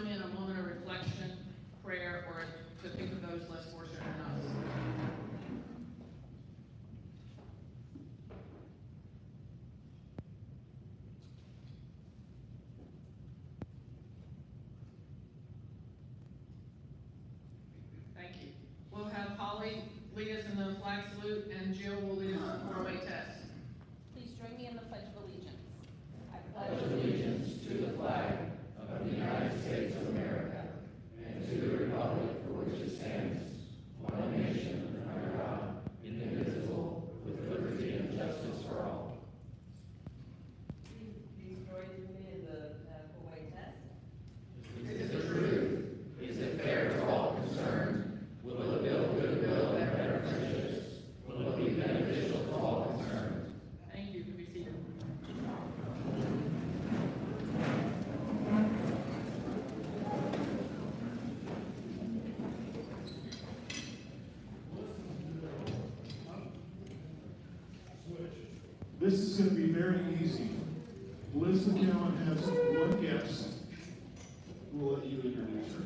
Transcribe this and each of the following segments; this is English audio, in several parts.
join me in a moment of reflection, prayer, or to think of those less fortunate than us? Thank you. We'll have Holly lead us in the flag salute, and Jill will lead us in the four-way test. Please join me in the Pledge of Allegiance. I pledge allegiance to the flag of the United States of America and to the republic for which it stands, one nation, under God, indivisible, with liberty and justice for all. Please join me in the four-way test. Is it true? Is it fair to all concerned? Will it build goodwill and better friendships? Will it be beneficial to all concerned? Thank you. You can be seated. This is going to be very easy. Liz McCowan has one guest. We'll let you introduce her.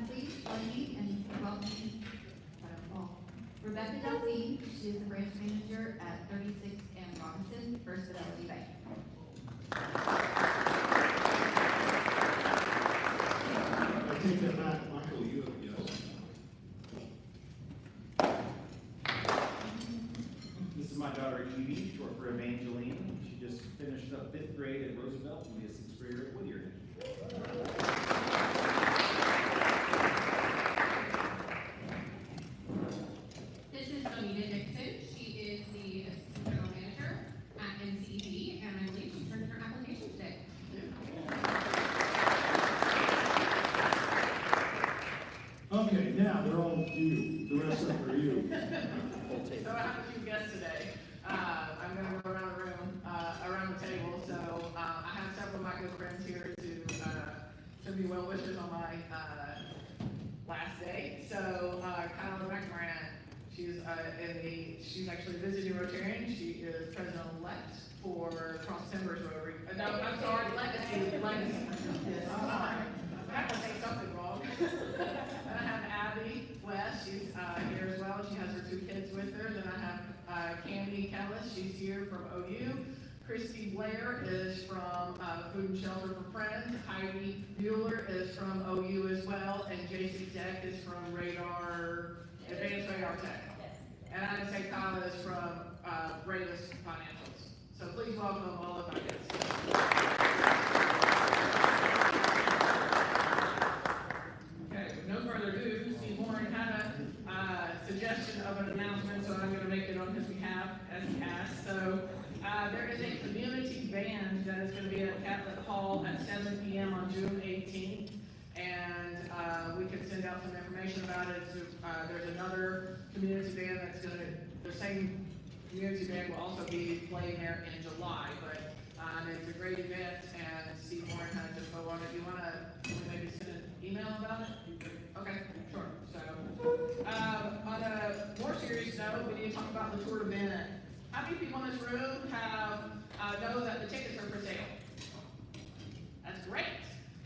Please join me in welcoming Rebecca Delphine. She is the branch manager at 36 and Robinson, First Fidelity Bank. I take that back, Michael, you have a guest. This is my daughter Evie, short for Evangeline. She just finished up 5th grade at Roosevelt and will be a 6th grader at Whittier. This is Bonita Dixon. She is the assistant general manager at NCD, and I believe she turned in her application today. Okay, now they're all you. The rest of them are you. So I have a few guests today. I'm going to go around the room, around the table. So I have several of my good friends here to be well wishes on my last day. So Kyla McMoran, she's actually visiting Rotarian. She is president-elect for Cross Timbers Rotary. No, I'm sorry, Legacy. Yes, I'm sorry. I have to say something wrong. And I have Abby West, she's here as well. She has her 2 kids with her. Then I have Candy Callis, she's here from OU. Christy Blair is from Food and Shelter for Friends. Heidi Mueller is from OU as well. And JC Deck is from Advanced Radar Tech. And I'd say Kyle is from Rayless Financials. So please welcome all of my guests. Okay, with no further ado, Steve Warren had a suggestion of an announcement, so I'm going to make it on his behalf as he asked. So there is a community band that is going to be at Catholic Hall at 7 p.m. on June 18th, and we can send out some information about it. So, there's another community band that's going to, the same community band will also be playing there in July, but it's a great event, and Steve Warren has info on it. You want to maybe send an email about it? Okay, sure. So, on a more serious note, we need to talk about the Tour de Bennett. How many people in this room know that the tickets are for sale? That's great.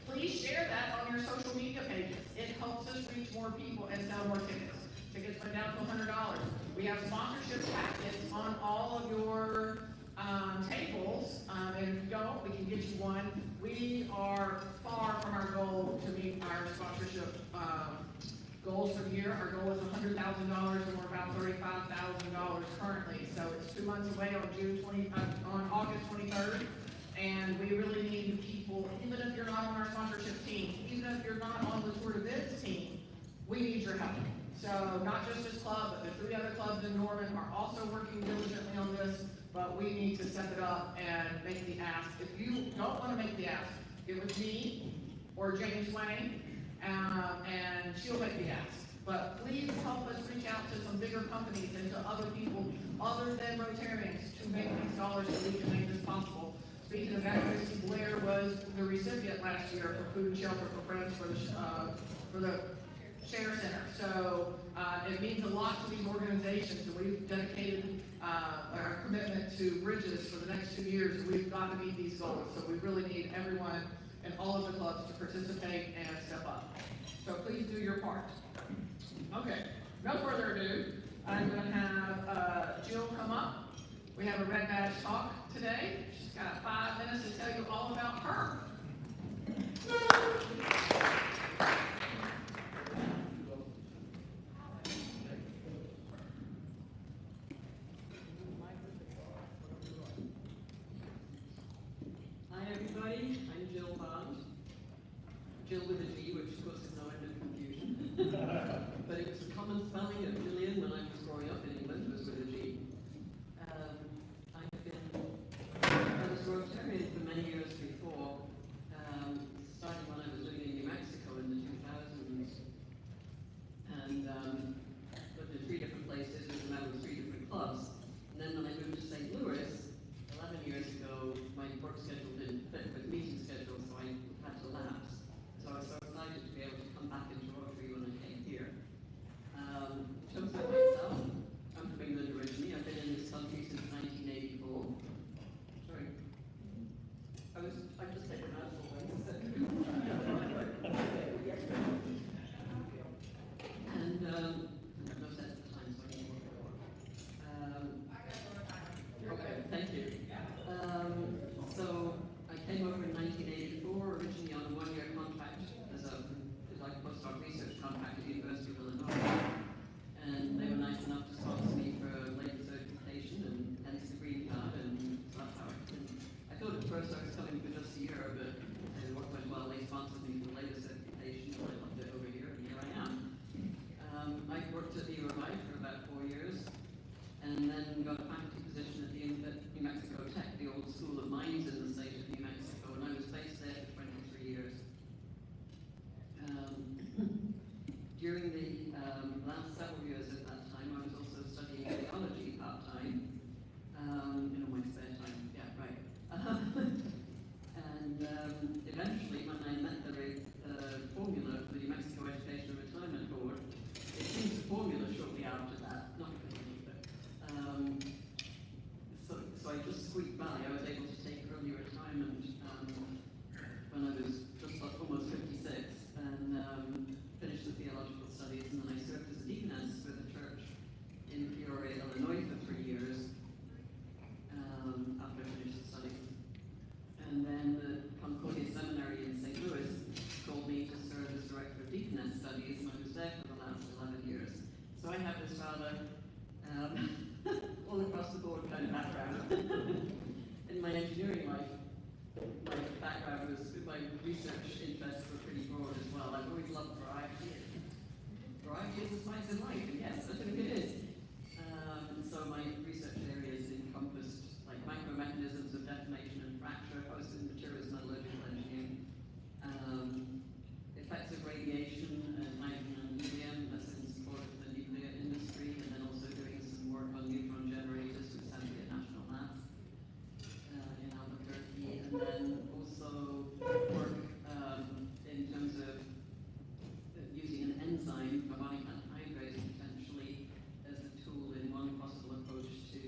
Please share that on your social media pages. It helps us reach more people and sell more tickets. Tickets went down to $100. We have sponsorship packets on all of your tables, and if you don't, we can get you one. We are far from our goal to meet our sponsorship goals for the year. Our goal is $100,000, and we're about $35,000 currently. So it's 2 months away on August 23rd, and we really need people. Even if you're not on our sponsorship team, even if you're not on the Tour de Bennett team, we need your help. So not just this club, but the 3 other clubs in Norman are also working diligently on this. But we need to step it up and make the ask. If you don't want to make the ask, get with me or James Wayne, and she'll make the ask. But please help us reach out to some bigger companies and to other people other than Rotarians to make these dollars so we can make this possible. Speaking of that, Christy Blair was the recipient last year for Food and Shelter for Friends for the Share Center. So it means a lot to these organizations, and we've dedicated our commitment to bridges for the next 2 years. We've got to meet these goals, so we really need everyone and all of the clubs to participate and step up. So please do your part. Okay, no further ado, I'm gonna have Jill come up. We have a Red Badge talk today. She's got 5 minutes to tell you all about her. Hi everybody, I'm Jill Bond. Jill with a G, which of course is no end of confusion. But it was a common spelling of Gillian when I was growing up in England, was with a G. I was Rotarian for many years before, starting when I was living in New Mexico in the 2000s. And lived in 3 different places, was a member of 3 different clubs. And then when I moved to St. Louis, 11 years ago, my work schedule didn't fit with meeting schedule, so I had to lapse. So I was so excited to be able to come back into Rotary when I came here. In terms of myself, I'm from England originally. I've been in this country since 1984. Sorry. I just take a mouthful. And no sense of time, so I need more. Okay, thank you. So I came over in 1984, originally on a 1-year contract as a postdoc research contract at the University of Illinois. And they were nice enough to sponsor me for labor certification and hence the green card, and so that's how I thought at first I was coming for just a year, but what went well, they sponsored me for labor certification, so I loved it over here, and here I am. I worked at the Relive for about 4 years, and then got a faculty position at New Mexico Tech, the old school of mines in the state of New Mexico, and I was based there for 23 years. During the last several years at that time, I was also studying theology part-time, in all my spare time, yeah, right. And eventually, when I met the formula for the New Mexico Education and Retirement Board, it changed the formula shortly after that, not because of it. So I just squeaked by. I was able to take early retirement when I was just almost 56 and finished the theological studies, and then I served as a deaconess for the church in Peoria, Illinois for 3 years after I finished the studies. And then the Concordia Seminary in St. Louis called me to serve as director of deaconess studies, and I was there for the last 11 years. So I have this rather all across the board kind of background. In my engineering life, my background was, my research interests were pretty broad as well. I've always loved variety. Variety is the spice of life, and yes, I think it is. So my research areas encompassed like micromechanisms of deformation and fracture, hosted materials, metallurgical engineering, effects of radiation, hydrogen and helium, that's in support of the nuclear industry, and then also doing some work on neutron generators with Assembly at National Labs in Albuquerque, and then also work in terms of using an enzyme, carbonic anhydrase, potentially as a tool in one possible approach to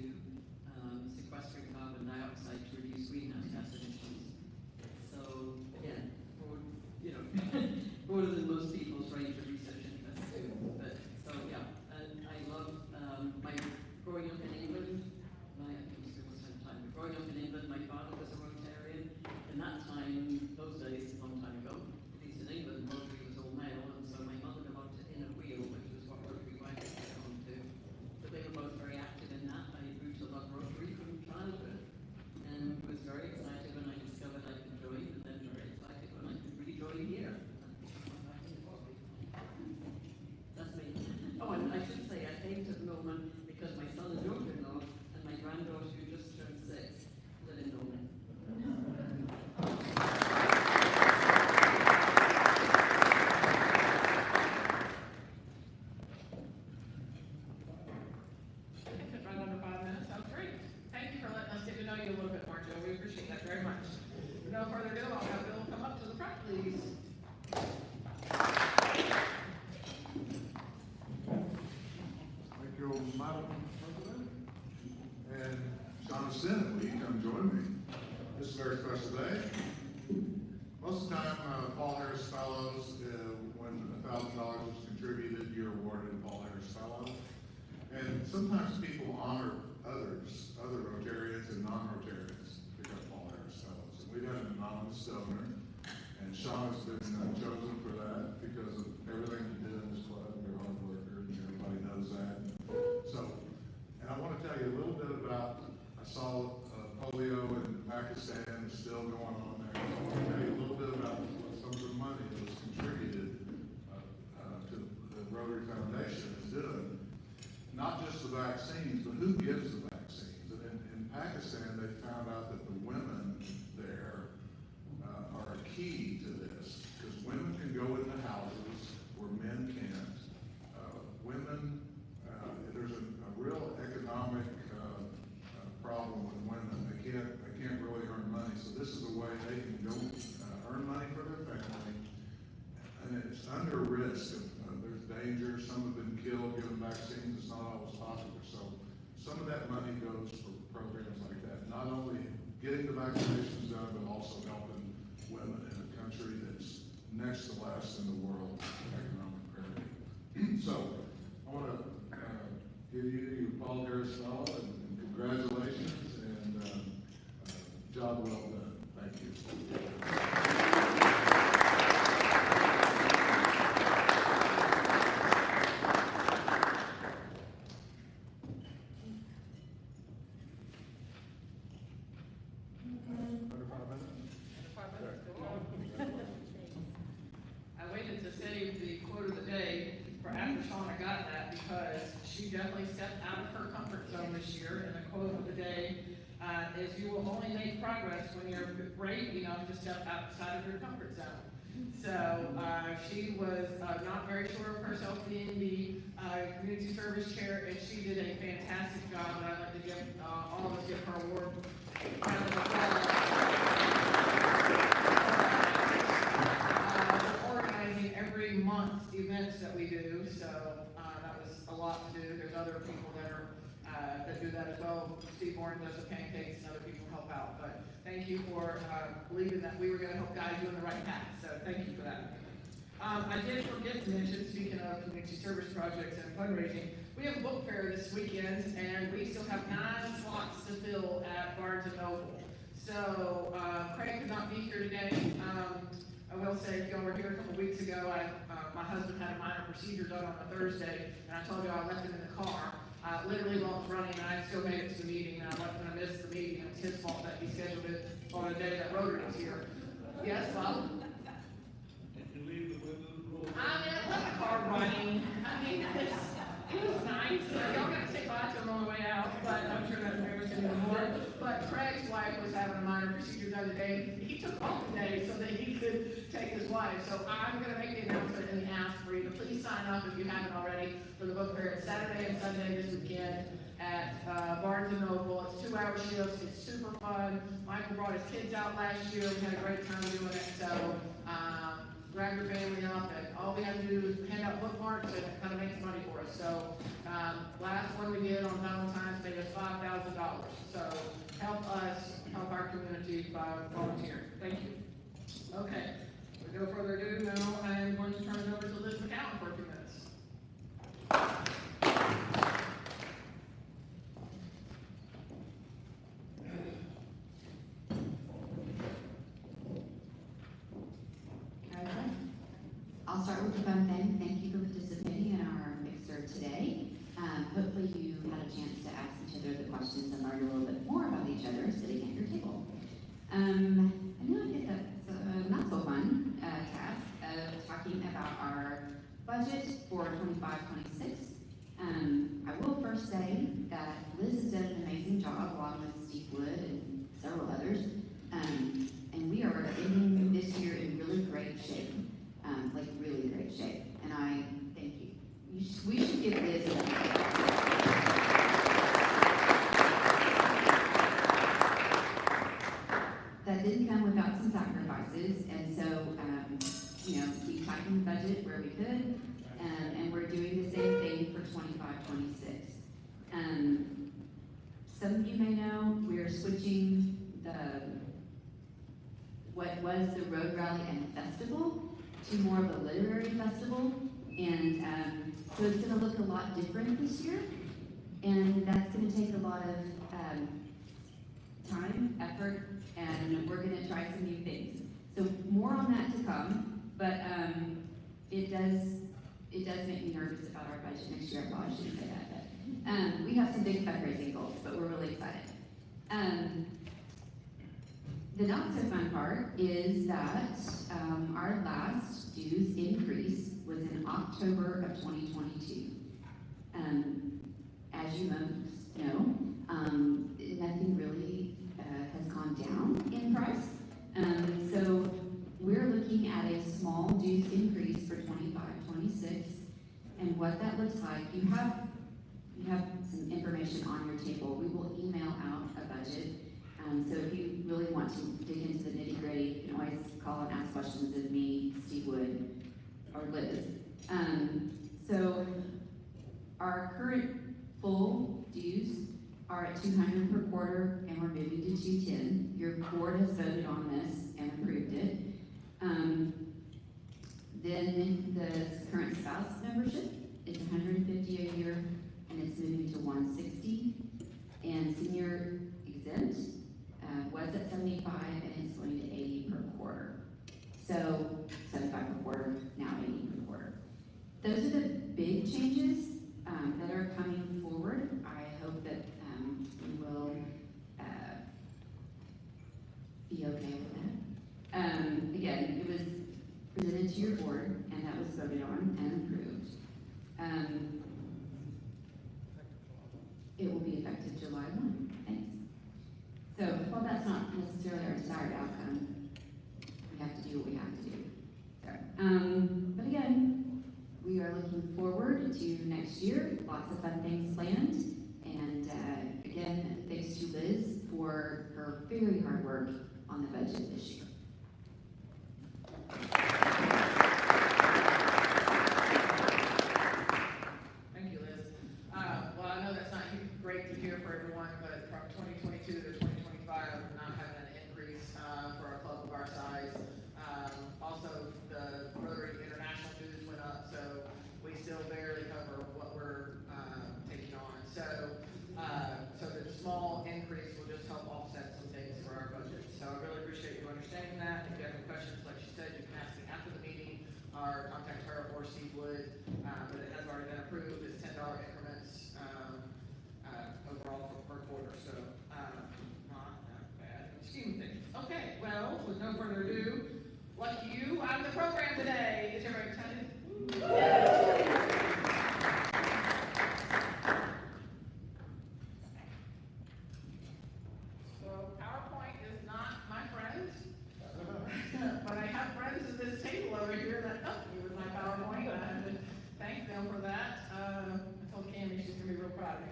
sequestering carbon dioxide to reduce greenhouse gas emissions. So again, broader than most people's range of research interests too. But so yeah, and I love my growing up in England. Growing up in England, my father was a Rotarian. In that time, those days, a long time ago, at least in England, Rotary was all male, and so my mother belonged to Inner Wheel, which was what Rotary Writers belonged to. But they were both very active in that. I grew to love Rotary from childhood, and was very excited when I discovered I could join, and then very excited when I could really join here. That's me. Oh, and I should say I came to Norman because my son and daughter-in-law and my granddaughter who just turned 6 live in Norman. Right under 5 minutes, sounds great. Thank you for letting us get to know you a little bit more, Joe. We appreciate that very much. Without further ado, I'll have Bill come up to the front, please. Thank you, Madam President. sin, will you come join me? This is a very special day. Most of the time, Paul Harris Fellows, when $1,000 is contributed, you're awarded a Paul Harris Fellow. And sometimes people honor others, other Rotarians and non-Rotarians, pick up Paul Harris Fellows. And we've had an anonymous donor, and Sean has been chosen for that because of everything he did in this club. You're a hard worker, and everybody knows that. So, and I want to tell you a little bit about, I saw polio in Pakistan is still going on there. So I want to tell you a little bit about some of the money that was contributed to the Rotary Foundation is doing. Not just the vaccines, but who gives the vaccines. And in Pakistan, they found out that the women there are a key to this, because women can go into houses where men can't. Women, there's a real economic problem with women. They can't really earn money. So this is a way they can go earn money for their family, and it's under risk. There's danger. Some have been killed given vaccines. It's not always popular. So some of that money goes for programs like that. Not only getting the vaccinations done, but also helping women in a country that's next to last in the world in economic parity. So I want to give you your Paul Harris Fellow and congratulations and job well done. Thank you. I waited to save the quote of the day for after Shauna got that, because she definitely stepped out of her comfort zone this year, and the quote of the day is, you will only make progress when you're brave enough to step outside of your comfort zone. So she was not very sure of herself being the community service chair, and she did a fantastic job, and I'd like to give all of us give her award. Round of applause. Organizing every month's events that we do, so that was a lot to do. There's other people that are that do that as well. Steve Warren does the pancakes, and other people help out. But thank you for believing that we were going to help guide you in the right path. So thank you for that. I did forget to mention, speaking of community service projects and fundraising, we have a book fair this weekend, and we still have 9 slots to fill at Barnes & Noble. So Craig could not be here today. I will say, if y'all were here a couple weeks ago, my husband had a minor procedure done on a Thursday, and I told you I left him in the car. Literally while I was running, and I still made it to the meeting, and I missed the meeting. It was his fault that he scheduled it on a day that Rotary was here. Yes, Bob? I mean, I left the car running. I mean, it was nice. Y'all got to say bye to him on the way out, but I'm sure that's never to anymore. But Craig's wife was having a minor procedure the other day. He took off the day so that he could take his wife. So I'm going to make the announcement and ask for you to please sign up if you haven't already for the book fair. It's Saturday and Sunday this weekend at Barnes & Noble. It's 2-hour shifts. It's super fun. Michael brought his kids out last year. We had a great time doing it. So grab your family up, and all we have to do is hand out bookmarks, and it kind of makes money for us. So last one we did on Valentine's Day was $5,000. So help us help our community by volunteering. Thank you. Okay, with no further ado, now I am going to turn it over to Liz McCowan for a few minutes. I'll start with the fun thing. Thank you for participating in our mixer today. Hopefully you had a chance to ask each other the questions and learn a little bit more about each other sitting at your table. And now I get that not so fun task of talking about our budget for 25-26. I will first say that Liz has done an amazing job along with Steve Wood and several others. And we are ending this year in really great shape. Like really great shape, and I thank you. We should give Liz a that didn't come without some sacrifices, and so we tightened the budget where we could, and we're doing the same thing for 25-26. some of you may know, we're switching what was the Road Rally and Festival to more of a literary festival. And so it's gonna look a lot different this year. And that's gonna take a lot of time, effort, and we're gonna try some new things. So more on that to come, but it does make me nervous about our budget next year. I probably shouldn't say that, but we have some big fundraising goals, but we're really excited. The not so fun part is that our last dues increase was in October of 2022. As you most know, nothing really has gone down in price. So we're looking at a small dues increase for 25, 26. And what that looks like, you have some information on your table. We will email out a budget. So if you really want to dig into the nitty gritty, you can always call and ask questions of me, Steve Wood, or Liz. So our current full dues are at 200 per quarter, and we're moving to 210. Your board has voted on this and approved it. Then the current spouse membership is 150 a year, and it's moving to 160. And senior exempt was at 75, and it's going to 80 per quarter. So 75 per quarter, now 80 per quarter. Those are the big changes that are coming forward. I hope that we will be okay with that. Again, it was presented to your board, and that was voted on and approved. It will be effective July 1. Thanks. So, while that's not necessarily our desired outcome, we have to do what we have to do. So, but again, we are looking forward to next year. Lots of fun things planned. And again, thanks to Liz for her very hard work on the budget this year. Thank you, Liz. Well, I know that's not great to hear for everyone, but from 2022 to 2025, we're not having an increase for a club of our size. Also, the Rotary International dues went up, so we still barely cover what we're taking on. So the small increase will just help offset some things for our budget. So I really appreciate you understanding that. If you have any questions, like she said, you can ask me after the meeting or contact her or Steve Wood. But it has already been approved. It's $10 increments overall per quarter. So not bad in the scheme of things. Okay, well, with no further ado, lucky you, I'm the program today. Is everybody excited? So PowerPoint is not my friend, but I have friends at this table over here that help me with my PowerPoint. I have to thank them for that. I told Cammie she's gonna be real proud of me.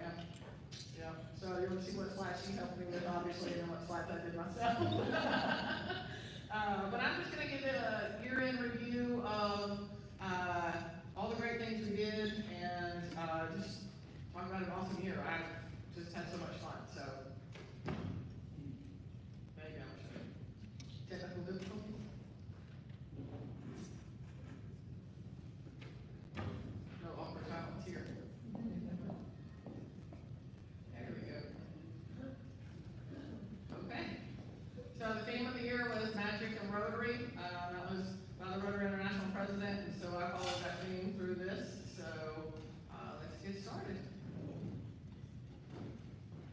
Yeah. So you'll see what slides she helped me with, obviously, and what slides I did myself. But I'm just gonna give it a year-end review of all the great things we did and just talk about an awesome year. I just had so much fun. So maybe I'm sure. Technical difficulty. No awkward silence here. There we go. Okay. So the theme of the year was Magic and Rotary. That was by the Rotary International President, and so I followed that theme through this. So let's get started.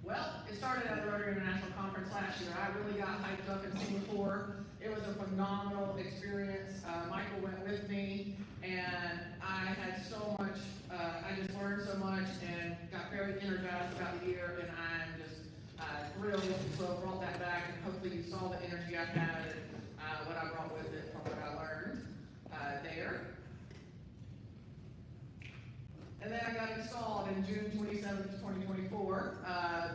Well, it started at the Rotary International Conference last year. I really got hyped up in Singapore. It was a phenomenal experience. Michael went with me, and I had so much, I just learned so much and got very energized about the year, and I'm just thrilled to have brought that back, and hopefully you saw the energy I had and what I brought with it from what I learned there. And then I got installed in June 27th, 2024.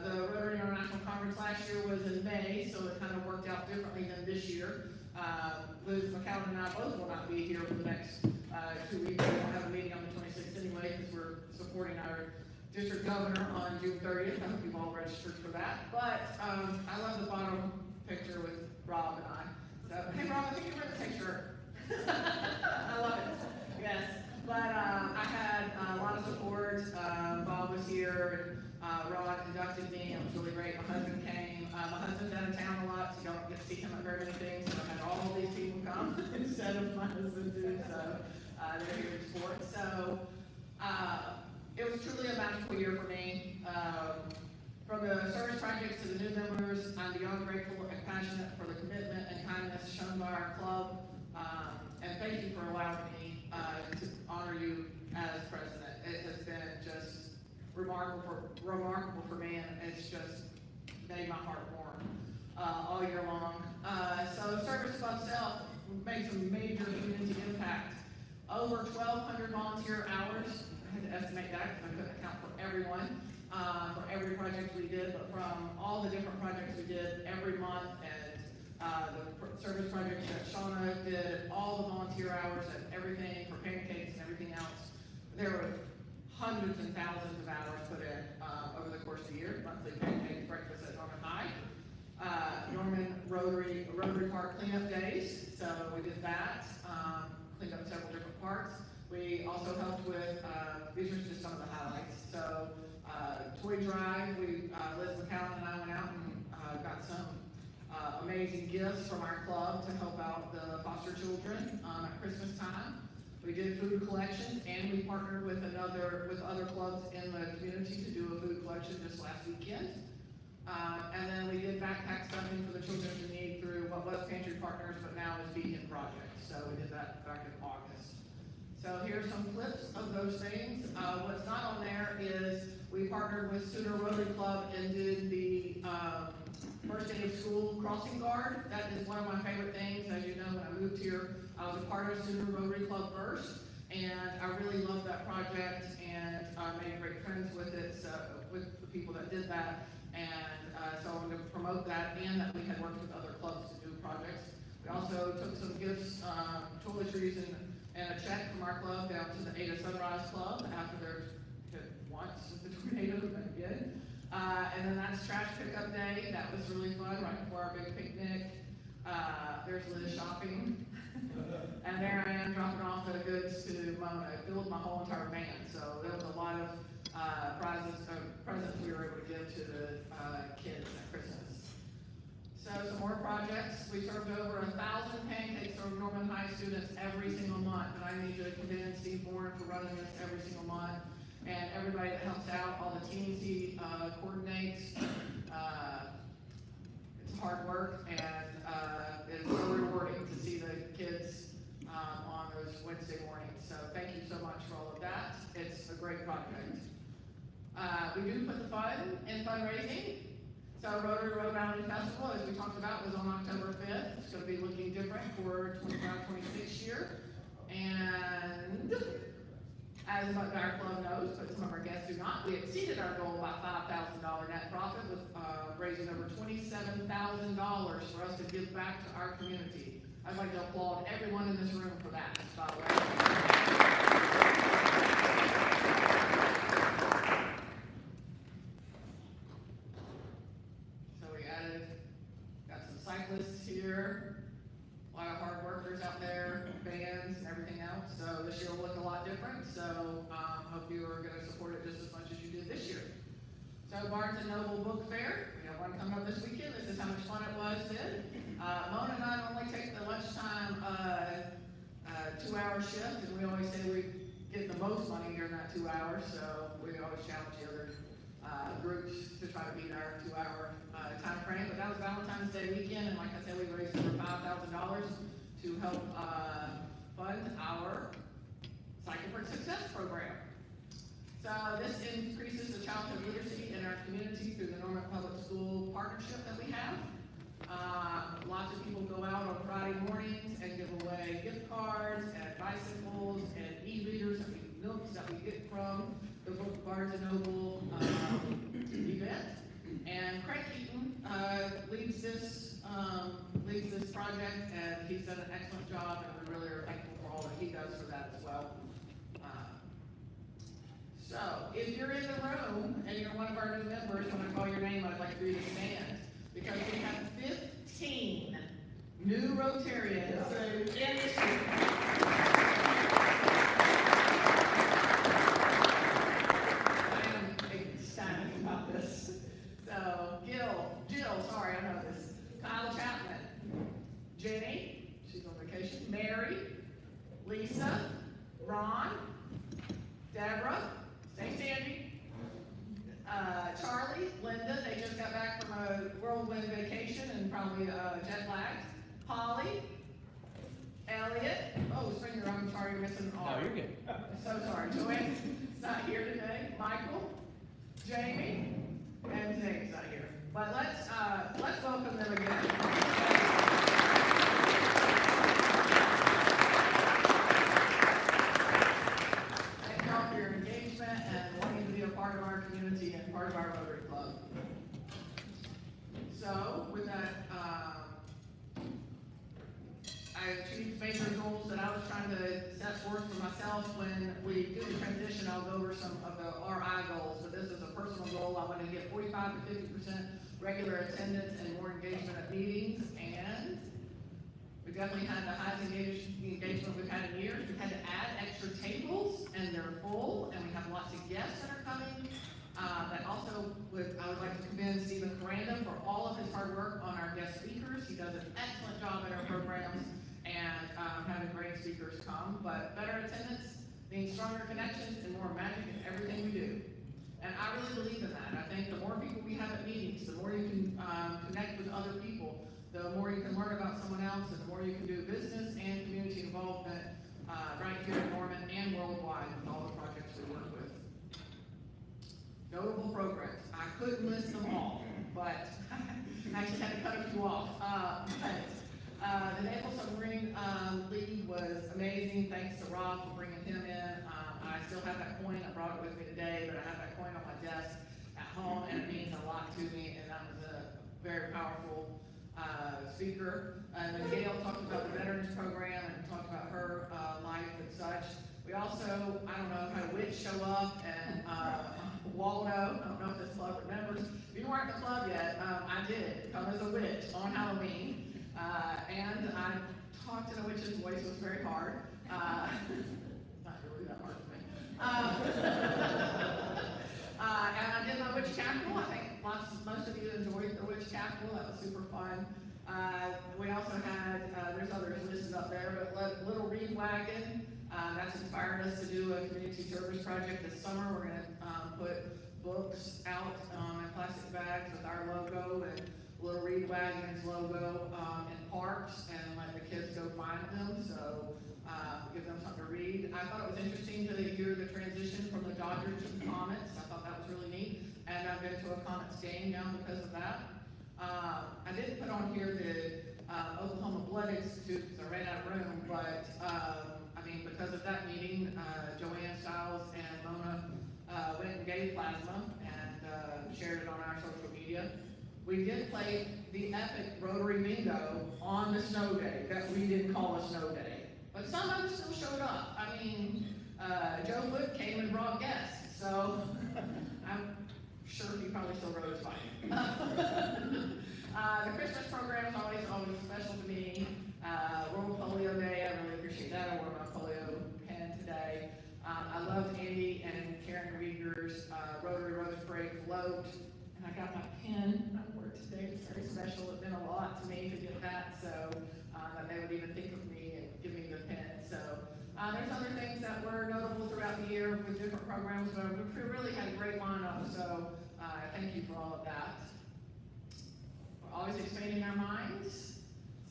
The Rotary International Conference last year was in May, so it kind of worked out differently than this year. Liz McCallum and I both will not be here for the next 2 weeks. We won't have a meeting on the 26th anyway, because we're supporting our district governor on June 30th. I hope you've all registered for that. But I love the bottom picture with Rob and I. So, hey Rob, I think you're in the picture. I love it. Yes. But I had a lot of support. Bob was here, and Rod inducted me. It was really great. My husband came. My husband's out of town a lot, so y'all don't get to see him at very many things. So I had all these people come instead of my husband too. So they're here to support. So it was truly a magical year for me. From the service projects to the new members, I'm beyond grateful and passionate for the commitment and kindness shown by our club. And thank you for allowing me to honor you as president. It has been just remarkable for me, and it's just made my heart warm all year long. So Service Club Self made some major community impact. Over 1,200 volunteer hours. I had to estimate that because I couldn't account for everyone, for every project we did, but from all the different projects we did every month, and the service projects that Shauna did, all the volunteer hours and everything for pancakes and everything else. There were hundreds and thousands of hours put in over the course of the year. Monthly pancake breakfast at Norman High. Norman Rotary Park cleanup days. So we did that. Cleaned up several different parks. We also helped with, these are just some of the highlights. So toy drive, Liz McCowan and I went out and got some amazing gifts from our club to help out the foster children at Christmas time. We did food collections, and we partnered with other clubs in the community to do a food collection just last weekend. And then we did backpack stuffing for the children in need through what was Pantry Partners, but now is Beacon Project. So we did that back in August. So here are some clips of those things. What's not on there is we partnered with Sooner Rotary Club and did the first day of school crossing guard. That is one of my favorite things. As you know, when I moved here, I was a part of Sooner Rotary Club first, and I really loved that project, and I made great friends with it, with the people that did that. And so I'm going to promote that, and that we had worked with other clubs to do projects. We also took some gifts, toiletries, and a check from our club down to the Ada Sunrise Club after their hit once with the tornado, but again. And then that's trash pickup day. That was really fun, right before our big picnic. There's Liz shopping. And there I am dropping off the goods to Mona. It filled my whole entire van. So there was a lot of presents we were able to give to the kids at Christmas. So some more projects. We served over 1,000 pancakes for Norman High students every single month. And I need to commend Steve Bourne for running this every single month. And everybody that helps out, all the teams he coordinates. It's hard work, and it's so rewarding to see the kids on those Wednesday mornings. So thank you so much for all of that. It's a great project. We do put the fun in fundraising. So Rotary Road Valley Festival, as we talked about, was on October 5th. It's going to be looking different for 25-26 year. And as our club knows, but some of our guests do not, we exceeded our goal by $5,000 net profit with raising over $27,000 for us to give back to our community. I'd like to applaud everyone in this room for that, by the way. So we got some cyclists here, a lot of hard workers out there, bands and everything else. So this year will look a lot different. So hope you are going to support it just as much as you did this year. So Barnes & Noble Book Fair, we have one coming up this weekend. This is how much fun it was then. Mona and I normally take the lunchtime 2-hour shift, and we always say we get the most money during that 2 hours. So we always challenge the other groups to try to beat our 2-hour time frame. But that was Valentine's Day weekend, and like I said, we raised over $5,000 to help fund our Cycle for Success program. So this increases the childhood literacy in our community through the Norman Public School partnership that we have. Lots of people go out on Friday mornings and give away gift cards and bicycles and e-readers and notes that we get from the Barnes & Noble event. And Craig Keaton leads this project, and he's done an excellent job, and we really are thankful for all that he does for that as well. So if you're in the room and you're one of our new members, when I call your name, I'd like for you to stand. Because we have 15 new Rotarians in this room. I am ecstatic about this. So, Jill, sorry, I know this. Kyle Chapman, Jenny, she's on vacation, Mary, Lisa, Ron, Deborah, stay standing, Charlie, Linda, they just got back from a whirlwind vacation and probably jet lagged, Holly, Elliot, oh, Springer, I'm sorry, you're missing an R. No, you're good. I'm so sorry, Joanne's not here today, Michael, Jamie, and Zane's not here. But let's welcome them again. Thank y'all for your engagement and wanting to be a part of our community and part of our Rotary Club. So, with that, I achieved major goals that I was trying to set forth for myself. When we do the transition, I'll go over some of the RI goals, but this is a personal goal. I want to get 45 to 50% regular attendance and more engagement at meetings, and we definitely had the highest engagement we've had in years. We've had to add extra tables, and they're full, and we have lots of guests that are coming. But also, I would like to commend Stephen Coranda for all of his hard work on our guest speakers. He does an excellent job at our programs, and having great speakers come. But better attendance means stronger connections and more magic in everything we do. And I really believe in that. I think the more people we have at meetings, the more you can connect with other people, the more you can learn about someone else, and the more you can do business and community involvement right here in Norman and worldwide with all the projects we work with. Notable programs. I couldn't list them all, but I just had to cut a few off. The Naval Submarine League was amazing. Thanks to Rob for bringing him in. I still have that coin. I brought it with me today, but I have that coin on my desk at home, and it means a lot to me, and that was a very powerful speaker. And then Gail talked about the Veterans Program and talked about her life and such. We also, I don't know, had a witch show up, and Waldo, I don't know if this club remembers. If you weren't in the club yet, I did come as a witch on Halloween. And I talked in a witch's voice. It was very hard. Not really that hard for me. And I did my witch capital. I think most of you enjoyed the witch capital. That was super fun. We also had, there's others listed up there, but Little Reed Wagon. That's inspired us to do a community service project this summer. We're going to put books out in plastic bags with our logo and Little Reed Wagon's logo in parks, and let the kids go find them, so give them something to read. I thought it was interesting to hear the transition from the Dodgers to the Comets. I thought that was really neat, and I've been to a Comets game now because of that. I didn't put on here the Oklahoma Blood Institute because I ran out of room, but I mean, because of that meeting, Joanne Stiles and Mona went and gave plasma and shared it on our social media. We did play the epic Rotary Bingo on the snow day that we didn't call a snow day. But some of them still showed up. I mean, Joe Wood came and brought guests, so I'm sure he probably still wrote his fight. The Christmas program is always special to me. World Polio Day, I really appreciate that. I wore my polio pin today. I loved Andy and Karen Rieger's Rotary Rose Parade float. And I got my pin. I wore it today. It's very special. It meant a lot to me to get that, so that they would even think of me and give me the pin. So there's other things that were notable throughout the year with different programs, but we really had a great lineup. So thank you for all of that. We're always expanding our minds.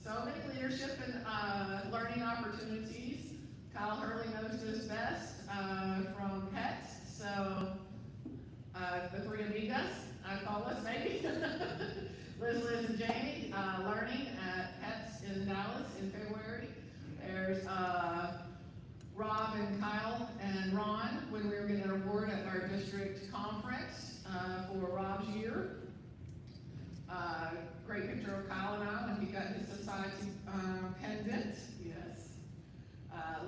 So many leadership and learning opportunities. Kyle Hurley knows this best from PETS. So the three amigas, I call us maybe. Liz, and Jamie, learning at PETS in Dallas in February. There's Rob and Kyle and Ron when we were getting an award at our district conference for Rob's year. Great picture of Kyle and I when he got his society pendant. Yes.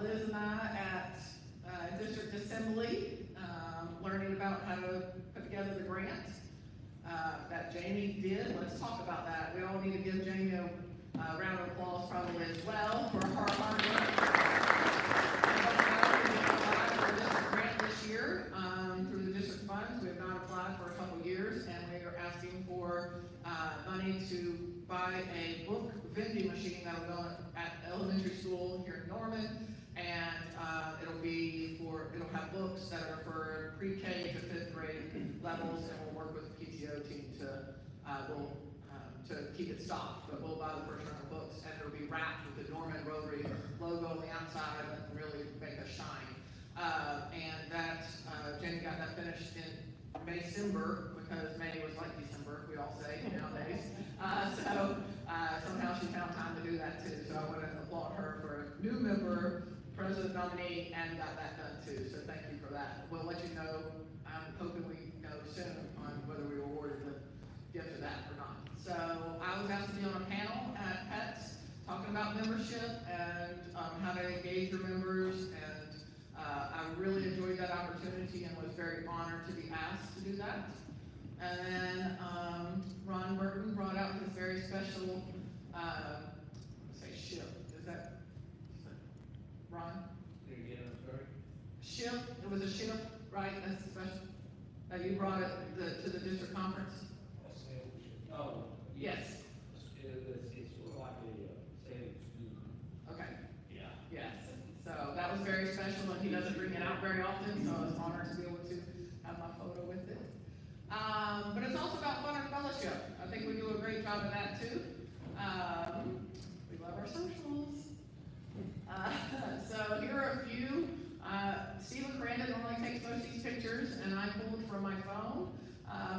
Liz and I at district assembly, learning learning about how to put together the grant that Jamie did. Let's talk about that. We all need to give Jamie a round of applause probably as well for her hard work. We applied for this grant this year through the district funds. We have not applied for a couple years, and we are asking for money to buy a book vending machine that will go at elementary school here in Norman, and it'll have books that are for pre-K to 5th grade levels, and we'll work with the PTO team to keep it stocked, but we'll buy the first round of books, and it'll be wrapped with the Norman Rotary logo on the outside and really make us shine. And that, Jenny got that finished in May-cember, because May was like December, we all say nowadays. Somehow she found time to do that too, so I want to applaud her for a new member, president nominee, and got that done too, so thank you for that. We'll let you know, I'm hoping we know soon on whether we were awarded the gift of that or not. So I was asked to be on a panel at PETS, talking about membership and how to engage your members, and I really enjoyed that opportunity and was very honored to be asked to do that. And then Ron Burton brought out his very special, ship. Is that Ron? Ship. It was a ship, right? That's special. You brought it to the district conference. Oh, Yes. it's sort of like a sailing school. Okay. Yeah. Yes. So that was very special, and he doesn't bring it out very often, so I was honored to be able to have my photo with it. But it's also about fun and fellowship. I think we do a great job of that too. We love our socials. So here are a few. Stephen Crandon normally takes most of these pictures, and I pulled from my phone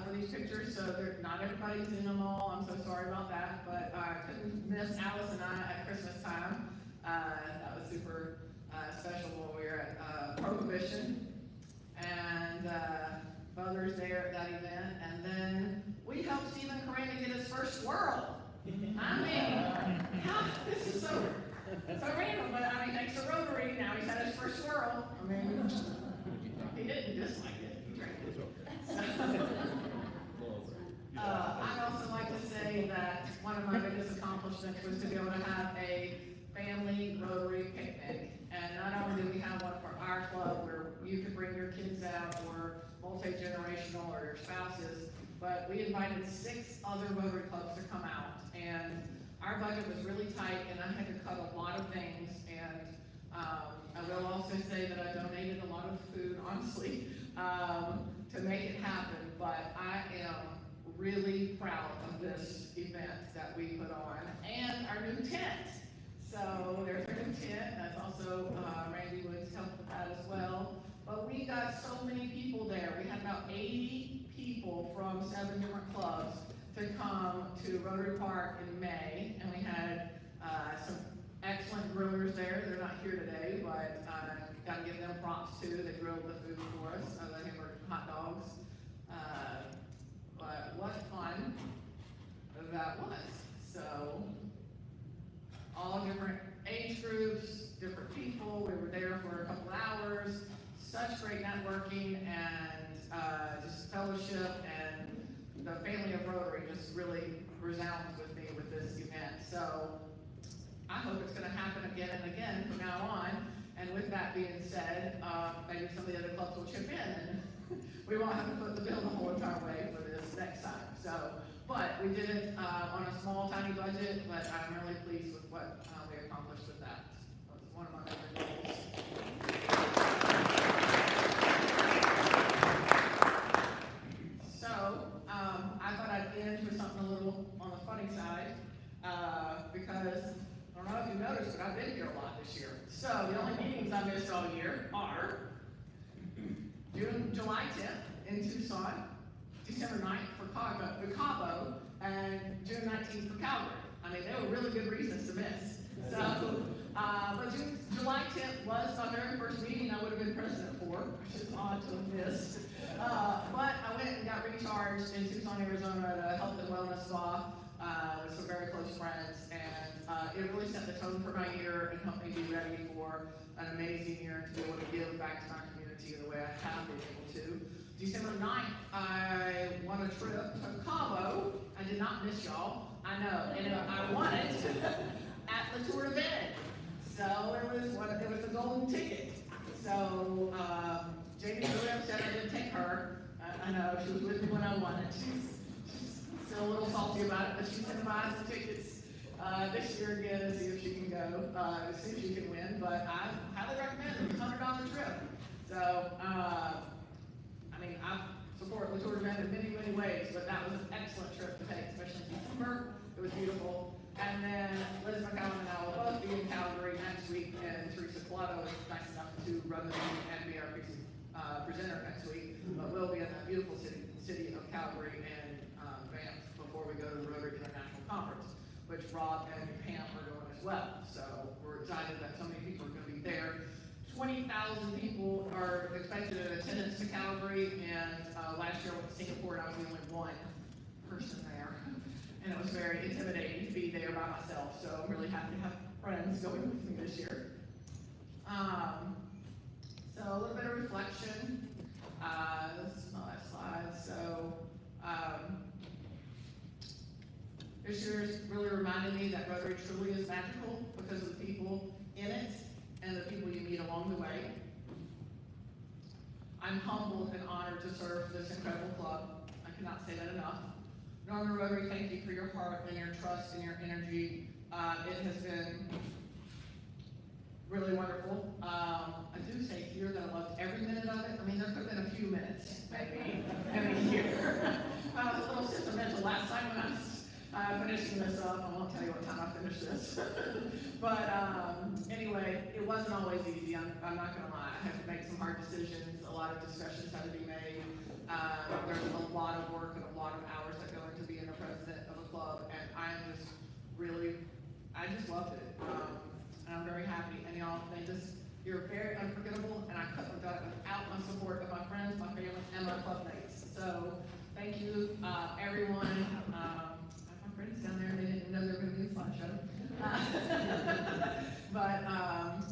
for these pictures, so not everybody's in them all. I'm so sorry about that, but I couldn't miss Alice and I at Christmas time. That was super special when we were at Prohibition, and Mother's there at that event, and then we helped Stephen Crandon get his first swirl. I mean, this is so random, but I mean, thanks to Rotary, now he's had his first swirl. I mean, he didn't dislike it, he drank it. I'd also like to say that one of my biggest accomplishments was to be able to have a family Rotary picnic. And not only did we have one for our club where you could bring your kids out, or multi-generational, or your spouses, but we invited 6 other Rotary clubs to come out. And our budget was really tight, and I had to cut a lot of things. And I will also say that I donated a lot of food, honestly, to make it happen. But I am really proud of this event that we put on, and our new tent. So there's our new tent. That's also Randy Woods helped with that as well. But we got so many people there. We had about 80 people from 7 different clubs to come to Rotary Park in May, and we had some excellent grillers there. They're not here today, but got to give them props too. They grilled the food for us, the hamburger hot dogs. But what fun that was. So, all different age groups, different people. We were there for a couple hours. Such great networking and just fellowship, and the family of Rotary just really resounds with me with this event. So, I hope it's going to happen again and again from now on. And with that being said, maybe some of the other clubs will chip in, and we won't have to put the bill the whole entire way for this next time. So, but we did it on a small, tiny budget, but I'm really pleased with what we accomplished with that. That was one of my major goals. So, I thought I'd end with something a little on the funny side, because I don't know if you noticed, but I've been here a lot this year. So, the only meetings I missed all year are July 10th in Tucson, December 9th for Cabo, and June 19th for Calgary. I mean, they were really good reasons to miss. So, but July 10th was my very first meeting I would have been president for, which is odd to have missed. But I went and got recharged in Tucson, Arizona at a health and wellness spa with some very close friends, and it really set the tone for my year and helped me be ready for an amazing year and to be able to give back to my community the way I have been able to. December 9th, I won a trip to Cabo. I did not miss y'all, I know, and I won it at the Tour de Bed. So it was the golden ticket. So, Jamie Williams said I didn't take her. I know, she was with me when I won it. She's still a little salty about it, but she's gonna buy some tickets this year again and see if she can go, see if she can win. But I highly recommend it. It's a $100 trip. So, I mean, I support the Tour de Bed in many, many ways, but that was an excellent trip to take, especially in December. It was beautiful. And then Liz McCowan and I will both be in Calgary next week, and Teresa Collado is nice enough to run the meeting and be our presenter next week. But we'll be in that beautiful city of Calgary and Banff before we go to the Rotary International Conference, which Rob and Pam are going as well. So we're excited that so many people are going to be there. 20,000 people are expected in attendance to Calgary, and last year I went to Singapore and I was the only one person there. And it was very intimidating to be there by myself, so I'm really happy to have friends going with me this year. So a little bit of reflection. This is my last slide. So this year has really reminded me that Rotary truly is magical because of the people in it and the people you meet along the way. I'm humbled and honored to serve this incredible club. I cannot say that enough. Norman Rotary, thank you for your heart and your trust and your energy. It has been really wonderful. I do say here that I loved every minute of it. I mean, there could have been a few minutes, maybe, in a year. I was a little sentimental last time when I was finishing this up. I won't tell you what time I finished this. But anyway, it wasn't always easy. I'm not going to lie. I had to make some hard decisions. A lot of discussions had to be made. There's a lot of work and a lot of hours that go into being a president of a club, and I just loved it. And I'm very happy. And y'all, you're very unforgettable, and I couldn't have done it without my support of my friends, my family, and my club mates. So thank you, everyone. I have my friends down there, they didn't know they were going to be in the slideshow. But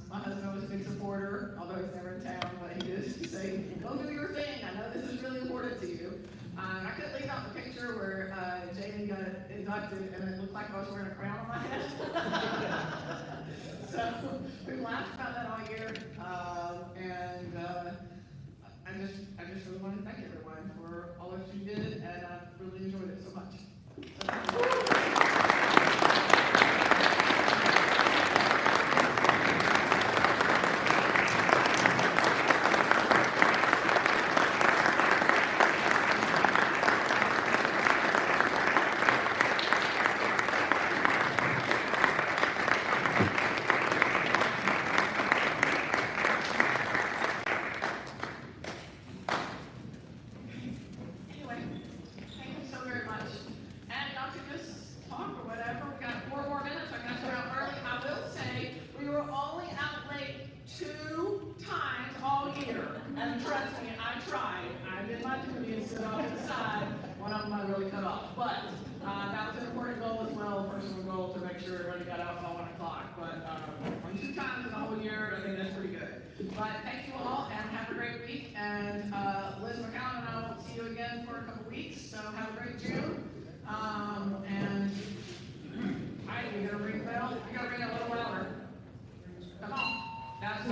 my husband was a big supporter, although he's never in town, but he did say, go do your thing. I know this is really important to you. I couldn't leave out the picture where Jamie got inducted and it looked like I was wearing a crown on my head. So we laughed about that all year. And I just really want to thank everyone for all that you did, and I've really enjoyed it so much. So thank you. But thank you all, and have a great week. And Liz McCowan and I will see you again for a couple weeks. So have a great June. And Heidi, you gonna ring the bell? You gotta ring it a little louder. Come on. That's